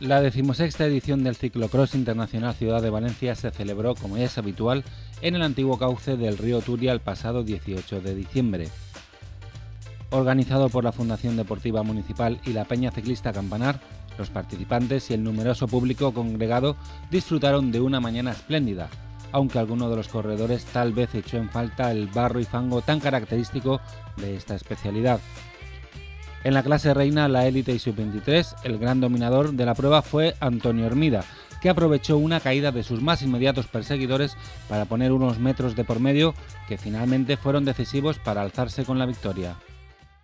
La 16ª edición del Ciclocross Internacional Ciudad de Valencia se celebró, como ya es habitual, en el antiguo cauce del río Turia el pasado 18 de diciembre. Organizado por la Fundación Deportiva Municipal y la Peña Ciclista Campanar, los participantes y el numeroso público congregado disfrutaron de una mañana espléndida, aunque alguno de los corredores tal vez echó en falta el barro y fango tan característico de esta especialidad. En la clase reina, la élite y sub-23, el gran dominador de la prueba fue Antonio Hermida, que aprovechó una caída de sus más inmediatos perseguidores para poner unos metros de por medio que finalmente fueron decisivos para alzarse con la victòria.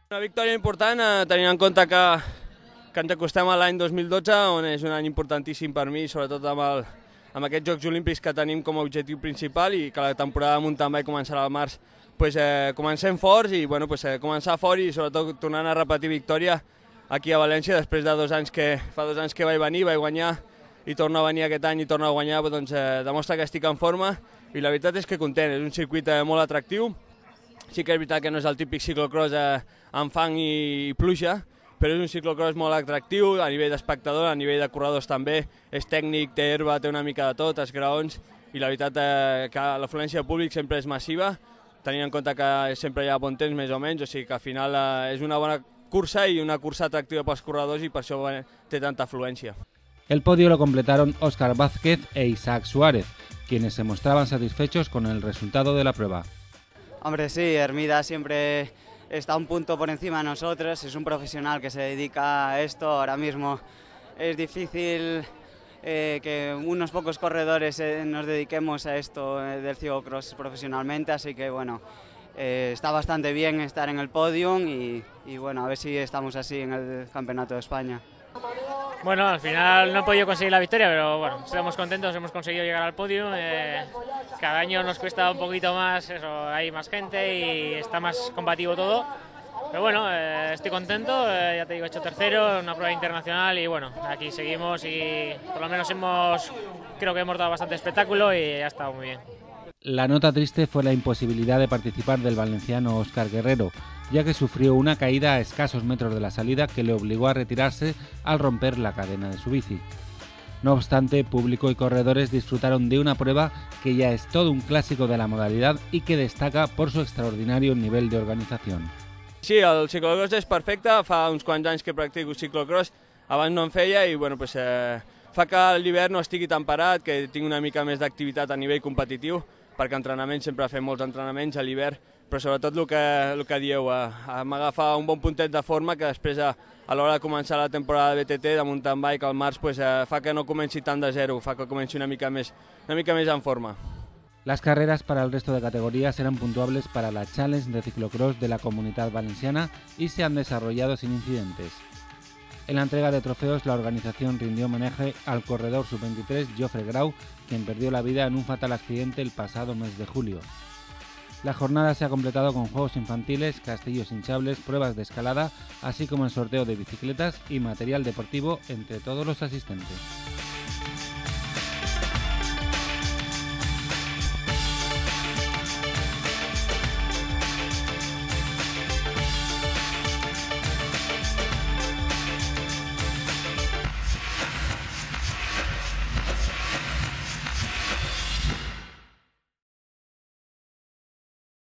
Una victòria important, tenint en compte que ens acostem a l'any 2012, on és un any importantíssim per mi, sobretot amb aquests Jocs Olímpics que tenim com a objectiu principal i que la temporada de mountain bike començarà al març. Comencem forts i començar fort i sobretot tornant a repetir victòria aquí a València després de fa 2 anys que vaig venir, vaig guanyar i torno a venir aquest any i torno a guanyar, doncs demostra que estic en forma i la veritat és que content, és un circuit molt atractiu. Sí que és veritat que no és el típic ciclocross amb fang i pluja, però és un ciclocross molt atractiu a nivell d'espectador, a nivell de corredors també, és tècnic, té herba, té una mica de tot, els graons, i la veritat que l'afluència de públic sempre és massiva, tenint en compte que sempre hi ha bon temps més o menys, o sigui que al final és una bona cursa i una cursa atractiva pels corredors i per això té tanta afluència. El podio lo completaron Óscar Vázquez e Isaac Suárez, quienes se mostraban satisfechos con el resultado de la prueba. Hombre, sí, Hermida siempre está un punto por encima de nosotros, es un profesional que se dedica a esto. Ahora mismo es difícil que unos pocos corredores nos dediquemos a esto del ciclocross profesionalmente, así que bueno, está bastante bien estar en el podium y bueno, a ver si estamos así en el Campeonato de España. Bueno, al final no he podido conseguir la victoria, pero bueno, estamos contentos, hemos conseguido llegar al podio. Cada año nos cuesta un poquito más, hay más gente y está más combativo todo. Pero bueno, estoy contento, ya te digo, he hecho tercero en una prueba internacional y bueno, aquí seguimos y por lo menos creo que hemos dado bastante espectáculo y ha estado muy bien. La nota triste fue la imposibilidad de participar del valenciano Óscar Guerrero, ya que sufrió una caída a escasos metros de la salida que le obligó a retirarse al romper la cadena de su bici. No obstante, público y corredores disfrutaron de una prueba que ya es todo un clásico de la modalidad y que destaca por su extraordinario nivel de organización. Sí, el ciclocross és perfecte, fa uns quants anys que practico ciclocross, abans no en feia i bueno, fa que l'hivern no estigui tan parat, que tinc una mica més d'activitat a nivell competitiu, perquè entrenaments sempre fem molts entrenaments a l'hivern, però sobretot el que dieu, m'agafa un bon puntet de forma que després a l'hora de començar la temporada de BTT, de mountain bike al març, fa que no comenci tant de zero, fa que comenci una mica més en forma. Las carreras para el resto de categorías eran puntuables para la Challenge de ciclocross de la Comunitat Valenciana y se han desarrollado sin incidentes. En la entrega de trofeos, la organización rindió homenaje al corredor sub-23 Jofre Grau, quien perdió la vida en un fatal accidente el pasado mes de julio. La jornada se ha completado con juegos infantiles, castillos hinchables, pruebas de escalada, así como el sorteo de bicicletas y material deportivo entre todos los asistentes.